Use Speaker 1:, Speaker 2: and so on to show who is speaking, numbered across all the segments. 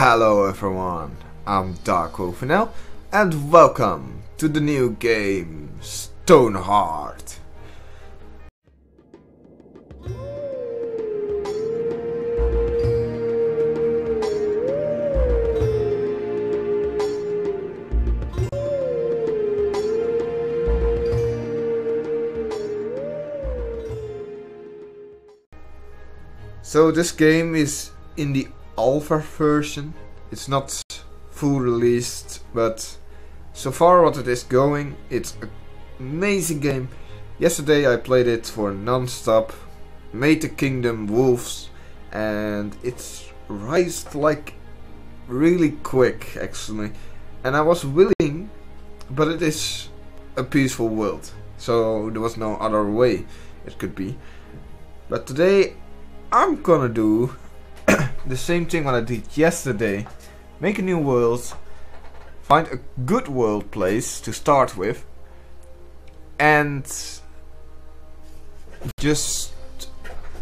Speaker 1: Hello everyone, I'm DarkWolfNL and welcome to the new game Stonehearth. So this game is in the alpha version. It's not full released, but so far what it is going, it's an amazing game. Yesterday I played it for non-stop, made the kingdom wolves, and it's rised like really quick actually. And I was willing, but it is a peaceful world, so there was no other way it could be. But today I'm gonna do the same thing what I did yesterday. Make a new world, find a good world place to start with, and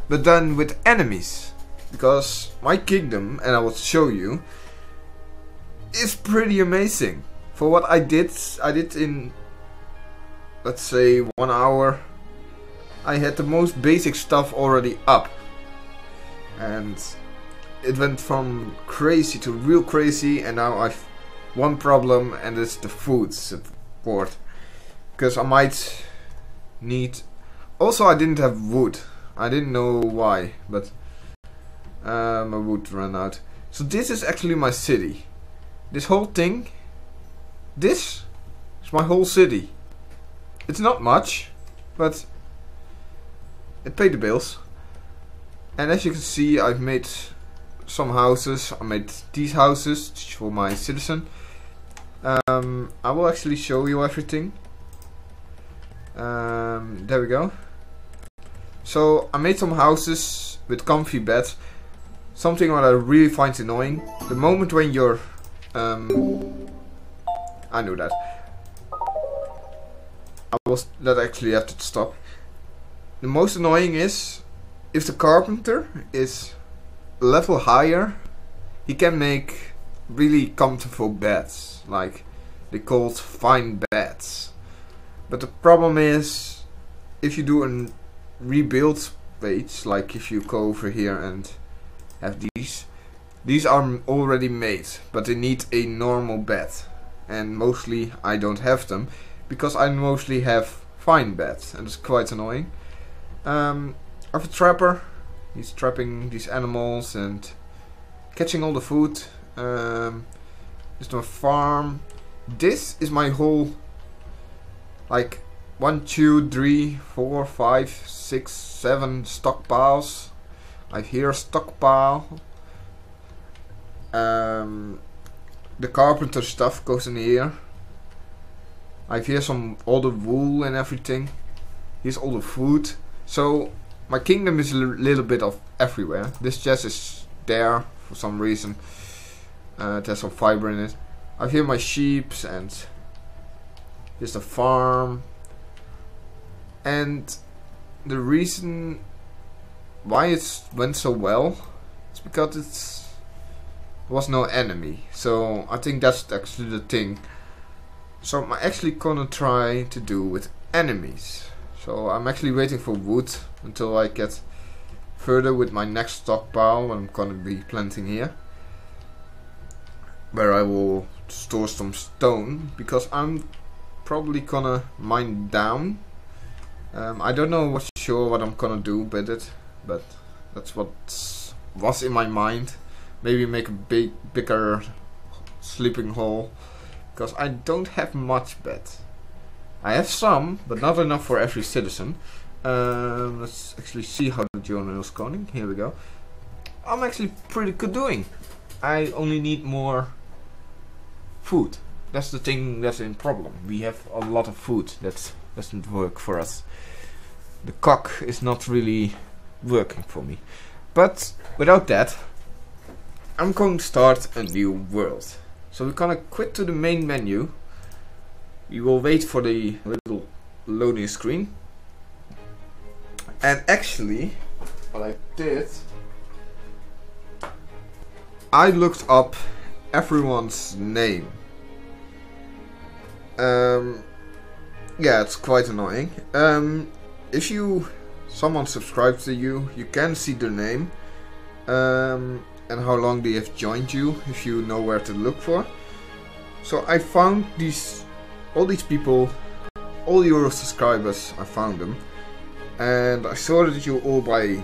Speaker 1: but then with enemies, because my kingdom, and I will show you, is pretty amazing. For what I did in, let's say, 1 hour. I had the most basic stuff already up, and it went from crazy to real crazy, and now I've one problem, and it's the food support, because I might need. Also, I didn't have wood. I didn't know why, but my wood ran out. So this is actually my city. This whole thing, this is my whole city. It's not much, but it paid the bills. And as you can see, I've made some houses. I made these houses for my citizen. I will actually show you everything. There we go. So I made some houses with comfy beds. Something what I really find annoying. The moment when you're I knew that. That actually have to stop. The most annoying is if the carpenter is a level higher, he can make really comfortable beds, like they called fine beds. But the problem is, if you do a rebuild page, like if you go over here and have these are already made, but they need a normal bed, and mostly I don't have them because I mostly have fine beds, and it's quite annoying. I have a trapper. He's trapping these animals and catching all the food. There's no farm. This is my whole, like 1, 2, 3, 4, 5, 6, 7 stockpiles. I hear a stockpile. The carpenter stuff goes in here. I hear all the wool and everything. Here's all the food. So my kingdom is a little bit of everywhere. This chest is there for some reason. There's some fiber in it. I hear my sheep, and there's a farm. And the reason why it went so well is because it was no enemy. So I think that's actually the thing. So I'm actually gonna try to do with enemies. So I'm actually waiting for wood until I get further with my next stockpile I'm gonna be planting here, where I will store some stone, because I'm probably gonna mine down. I don't know what's sure what I'm gonna do with it, but that's what was in my mind. Maybe make a bigger sleeping hole, because I don't have much bed. I have some, but not enough for every citizen. Let's actually see how the journal is going. Here we go. I'm actually pretty good doing. I only need more food. That's the thing that's in problem. We have a lot of food that doesn't work for us. The cock is not really working for me. But without that, I'm going to start a new world. So we're gonna quit to the main menu. We will wait for the little loading screen. And actually, what I did I looked up everyone's name. Yeah, it's quite annoying. If someone subscribes to you, you can see their name, and how long they have joined you, if you know where to look for. So I found all these people, all your subscribers, I found them, and I sorted you all by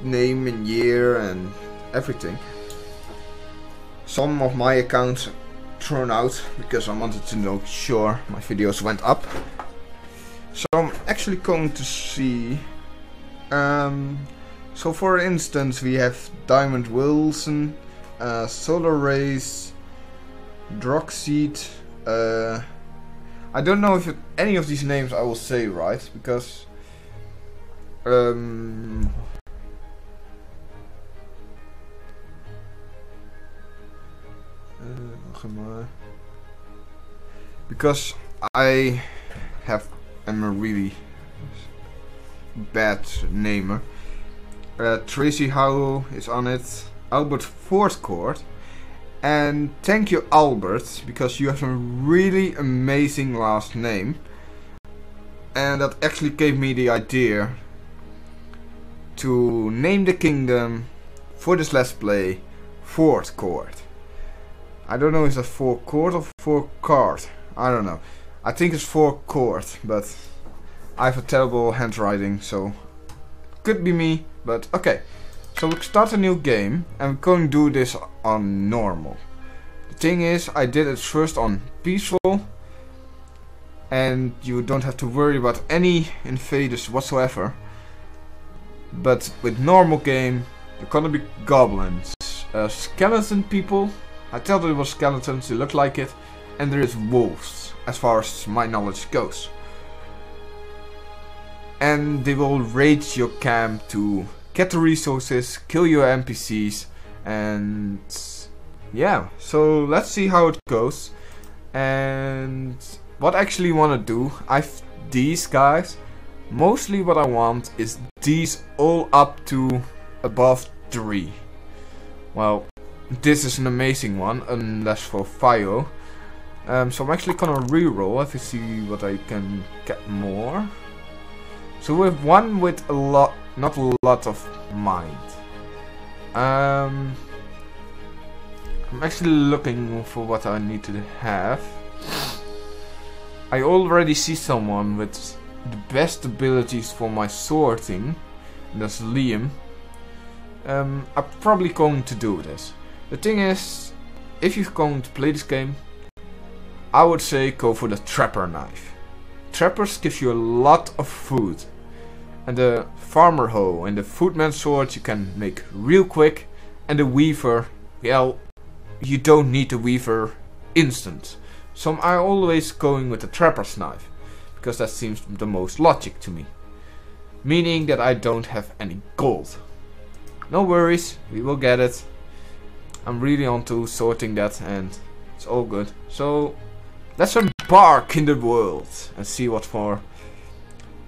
Speaker 1: name and year and everything. Some of my accounts thrown out because I wanted to know sure my videos went up. So I'm actually going to see. So for instance, we have Diamond Wilson, Solar Rays, Droxseed. I don't know if any of these names I will say right because. Because I am a really bad namer. Tracy Howell is on it. Albert Fortcourt. And thank you, Albert, because you have a really amazing last name. And that actually gave me the idea to name the kingdom for this let's play Fortcourt. I don't know if it's Forecourt or Forecart. I don't know. I think it's Forecourt, but I have a terrible handwriting, so could be me, but okay. So we start a new game and we're going to do this on normal. The thing is, I did it first on peaceful and you don't have to worry about any invaders whatsoever. But with normal game, you're gonna be goblins, skeleton people. I thought it was skeletons, they look like it, and there is wolves, as far as my knowledge goes. And they will raid your camp to get the resources, kill your NPCs, and yeah, so let's see how it goes. And what I actually want to do, these guys, mostly what I want is these all up to above 3. Well, this is an amazing one, unless for Fio. So I'm actually gonna reroll if I see what I can get more. So we have one with a lot, not a lot of mind. I'm actually looking for what I need to have. I already see someone with the best abilities for my sorting. That's Liam. I'm probably going to do this. The thing is, if you're going to play this game, I would say go for the trapper knife. Trappers give you a lot of food. And the farmer hoe and the footman sword you can make real quick. And the weaver, well, you don't need the weaver instant. So I'm always going with the trapper's knife. Because that seems the most logic to me. Meaning that I don't have any gold. No worries, we will get it. I'm really onto sorting that and it's all good. So let's embark in the world and see what for.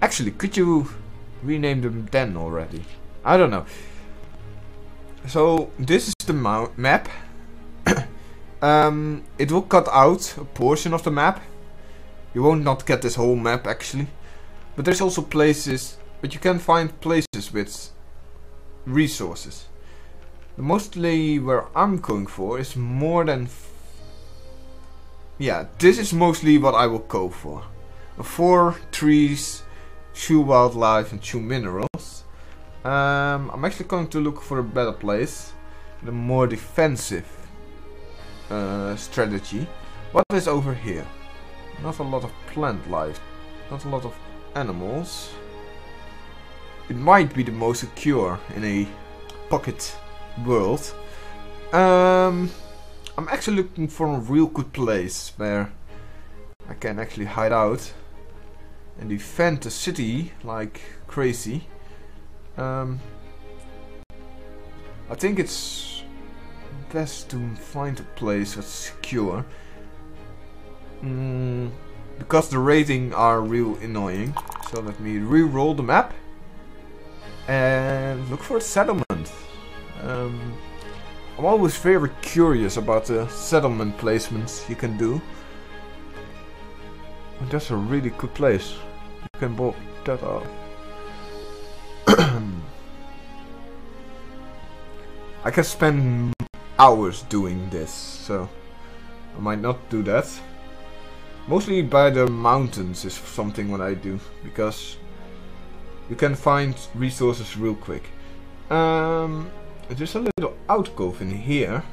Speaker 1: Actually, could you rename them then already? I don't know. So this is the map. It will cut out a portion of the map. You won't not get this whole map actually. But there's also places, but you can find places with resources. Mostly where I'm going for is more than... yeah, this is mostly what I will go for. 4 trees, 2 wildlife and 2 minerals. I'm actually going to look for a better place. The more defensive strategy. What is over here? Not a lot of plant life. Not a lot of animals. It might be the most secure in a pocket world. I'm actually looking for a real good place where I can actually hide out and defend the city like crazy. I think it's best to find a place that's secure. Because the rating are real annoying. So let me re-roll the map and look for a settlement. I'm always very curious about the settlement placements you can do. And that's a really good place. You can block that off. I can spend hours doing this, so I might not do that. Mostly by the mountains is something what I do, because you can find resources real quick. There's a little alcove in here.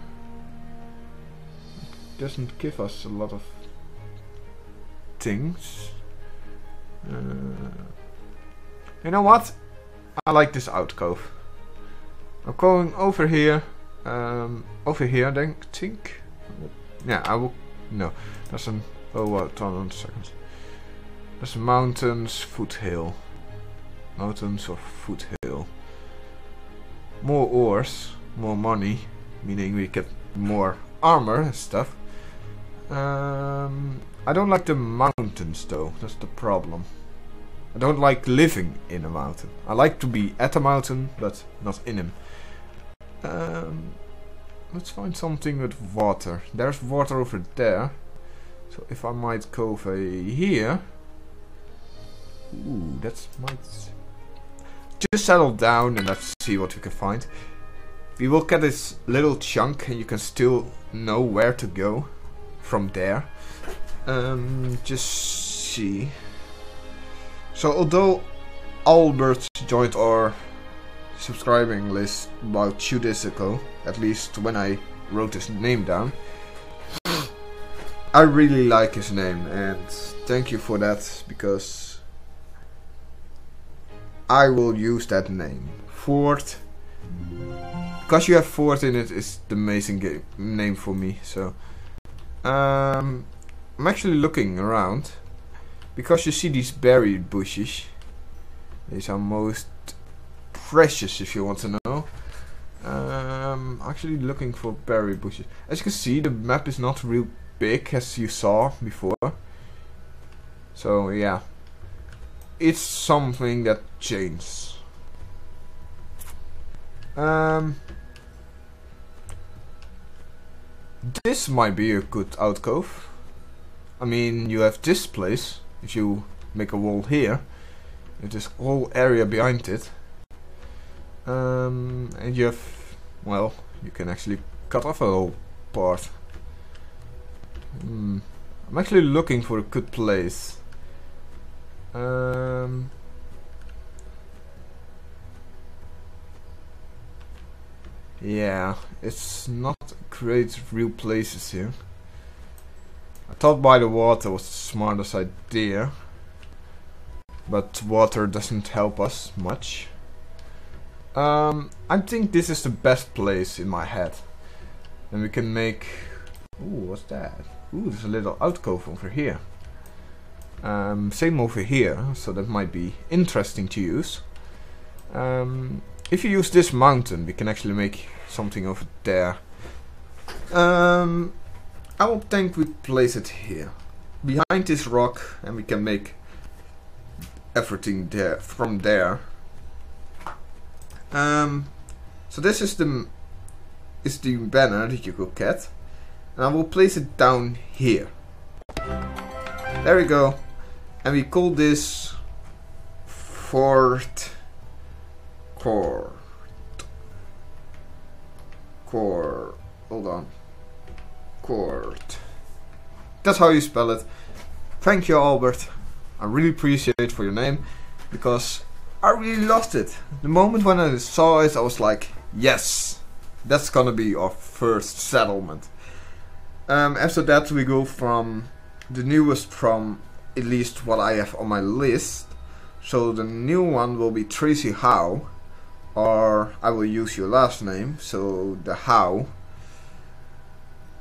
Speaker 1: It doesn't give us a lot of things. You know what? I like this alcove. I'm going over here. I think. Yeah, I will. No, that's an. Oh, hold on a second. There's mountains, foothill. Mountains or foothill. More ores, more money, meaning we get more armor and stuff. I don't like the mountains though, that's the problem. I don't like living in a mountain. I like to be at a mountain, but not in him. Let's find something with water. There's water over there. So if I might go over here. Ooh, that's might. Just settle down and let's see what we can find. We will get this little chunk and you can still know where to go from there. Just see. So although Albert joined our subscribing list about 2 days ago, at least when I wrote his name down, I really like his name and thank you for that, because I will use that name. Fort. Because you have Fort in it is the amazing name for me. So I'm actually looking around, because you see these berry bushes. These are most precious if you want to know. Actually looking for berry bushes. As you can see, the map is not real big as you saw before. So yeah, it's something that changes. This might be a good alcove. I mean, you have this place. If you make a wall here, you have this whole area behind it. And you have, well, you can actually cut off a whole part. I'm actually looking for a good place. Yeah, it's not great real places here. I thought by the water was the smartest idea, but water doesn't help us much. I think this is the best place in my head. And we can make... Ooh, what's that? Ooh, there's a little alcove over here. Same over here, so that might be interesting to use. If you use this mountain, we can actually make something over there. I will think we place it here, behind this rock, and we can make everything there from there. So this is the banner that you could get, and I will place it down here. There we go, and we call this Fort Court. Hold on. Court. That's how you spell it. Thank you, Albert. I really appreciate it for your name, because I really loved it. The moment when I saw it, I was like, yes, that's gonna be our first settlement. After that, we go from the newest from at least what I have on my list. So the new one will be Tracy Howe, or I will use your last name, so the Howe.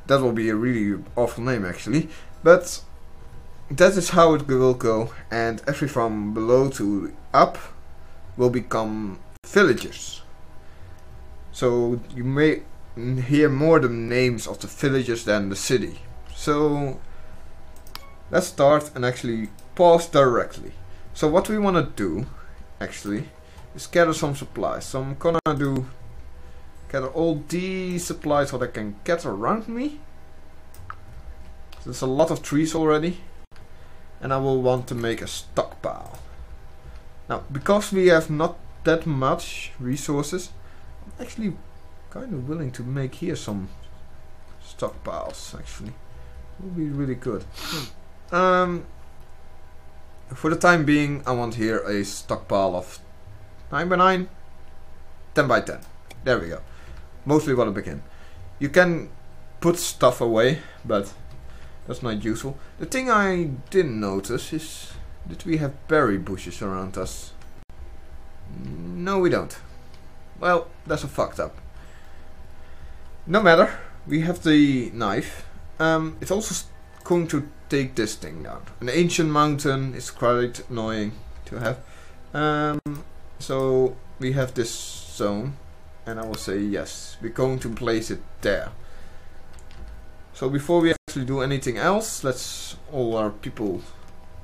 Speaker 1: That will be a really awful name actually, but that is how it will go, and every from below to up will become villagers. So you may hear more the names of the villages than the city. So let's start and actually pause directly. So what we want to do actually is gather some supplies. So I'm gonna do gather all these supplies what I can get around me. There's a lot of trees already, and I will want to make a stockpile. Now, because we have not that much resources, I'm actually kind of willing to make here some stockpiles. Actually, it will be really good. For the time being, I want here a stockpile of 9 by 9, 10 by 10. There we go. Mostly what I begin. You can put stuff away, but that's not useful. The thing I didn't notice is that we have berry bushes around us. No, we don't. Well, that's a fucked up. No matter. We have the knife. It's also going to take this thing down. An ancient mountain is quite annoying to have. So we have this zone, and I will say yes. We're going to place it there. So before we actually do anything else, let's all our people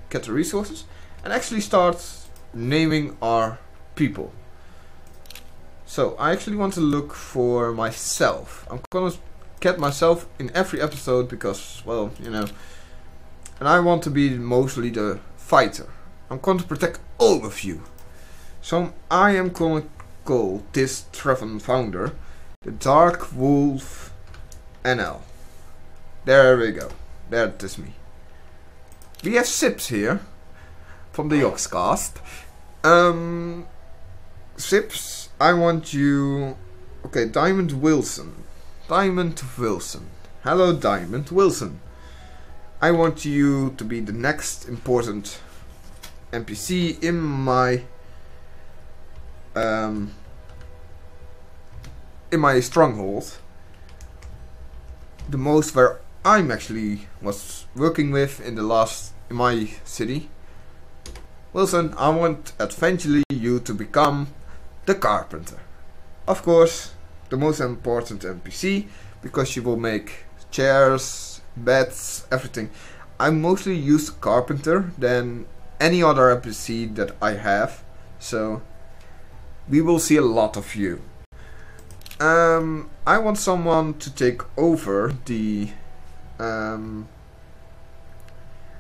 Speaker 1: get the resources and actually start naming our people. So I actually want to look for myself. I'm gonna get myself in every episode because, well, you know, and I want to be mostly the fighter. I'm going to protect all of you. So I am going to call this Treven founder the DarkWolfNL. There we go. That is me. We have Sips here from the Yogscast. Sips, I want you. Okay, Diamond Wilson. Diamond Wilson. Hello, Diamond Wilson. I want you to be the next important NPC in my stronghold. The most where I'm actually was working with in my city. Wilson, I want eventually you to become the carpenter. Of course, the most important NPC, because you will make chairs, beds, everything. I mostly use carpenter than any other NPC that I have, so we will see a lot of you. I want someone to take over the and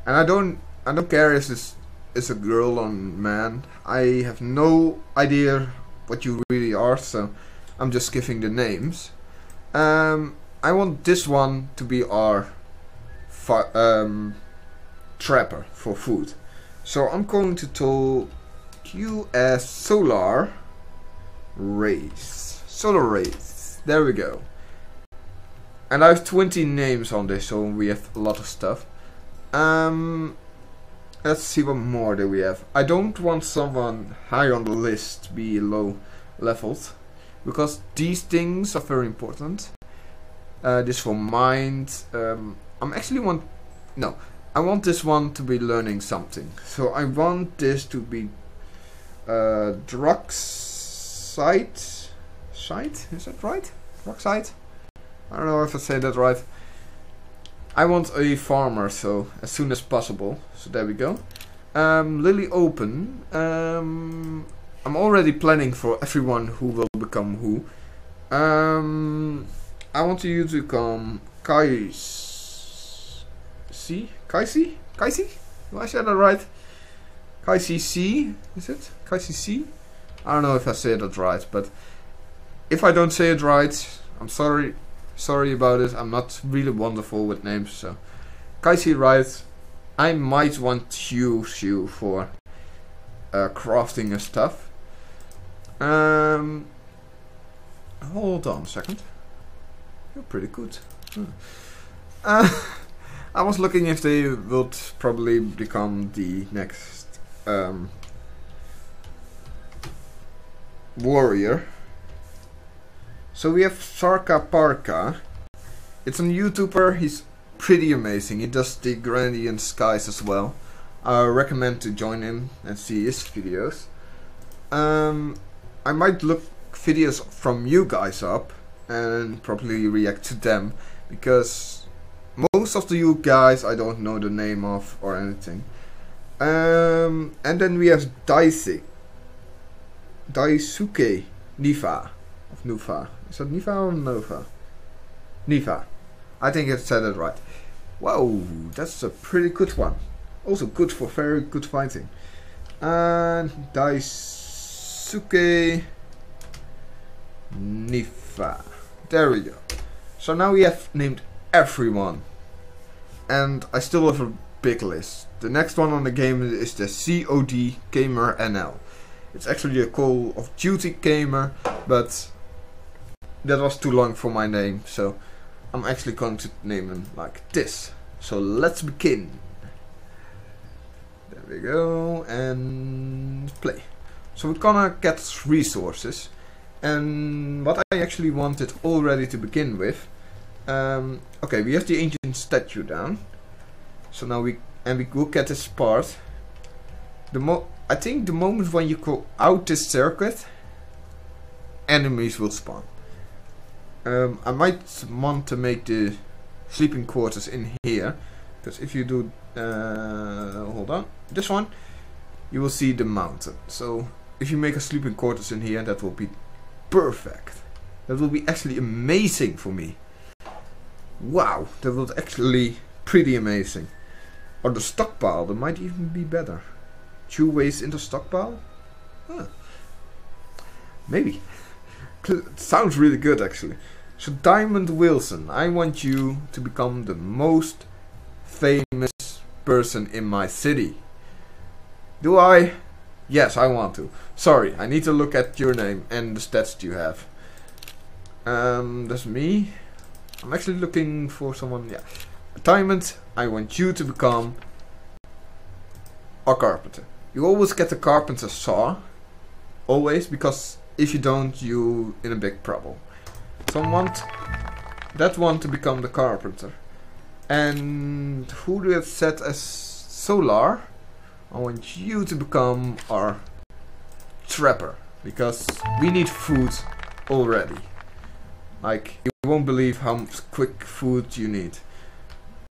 Speaker 1: I don't care if this is a girl or man. I have no idea what you really are, so I'm just giving the names. I want this one to be our trapper for food. So I'm going to tell you as Solar Rays. Solar Rays. There we go. And I have 20 names on this, so we have a lot of stuff. Let's see what more do we have. I don't want someone high on the list to be low leveled, because these things are very important. This for mind. I want this one to be learning something. So I want this to be Druxite. Is that right? Druxite? I don't know if I say that right. I want a farmer, so as soon as possible. So there we go. Lily Open. I'm already planning for everyone who will become who. I want you to become Kaisi? Do I say that right? Kaisi C? Is it? Kaisi C? I don't know if I say that right, but if I don't say it right, I'm sorry. Sorry about it. I'm not really wonderful with names, so Kaisi right. I might want to use you for crafting and stuff. Hold on a second. You're pretty good. I was looking if they would probably become the next warrior. So we have Sarka Parka. It's a YouTuber. He's pretty amazing. He does the Grandian Skies as well. I recommend to join him and see his videos. I might look videos from you guys up and probably react to them, because most of you guys I don't know the name of or anything. And then we have Daisuke Niva. of Nufa. Is that Nifa or Nova? Nifa. I think I said it right. Whoa, that's a pretty good one. Also good for very good fighting. And Daisuke Nifa. There we go. So now we have named everyone. And I still have a big list. The next one on the game is the COD Gamer NL. It's actually a Call of Duty gamer, but that was too long for my name, so I'm actually going to name him like this. So let's begin. There we go, and play. So we're gonna get resources, and what I actually wanted already to begin with. Okay, we have the ancient statue down. So now we will get this part. I think the moment when you go out this circuit, enemies will spawn. I might want to make the sleeping quarters in here, because if you do, hold on, this one, you will see the mountain. So if you make a sleeping quarters in here, that will be perfect. That will be actually amazing for me. Wow, that was actually pretty amazing. Or the stockpile, that might even be better. 2 ways into stockpile? Huh. Maybe. It sounds really good actually. So Diamond Wilson, I want you to become the most famous person in my city. Do I? Yes, I want to. Sorry, I need to look at your name and the stats you have. That's me. I'm actually looking for someone, yeah. Diamond, I want you to become a carpenter. You always get the carpenter saw. Always, because if you don't, you in a big trouble. So I want that one to become the carpenter. And who do I set as Solar? I want you to become our trapper, because we need food already. Like, you won't believe how much quick food you need.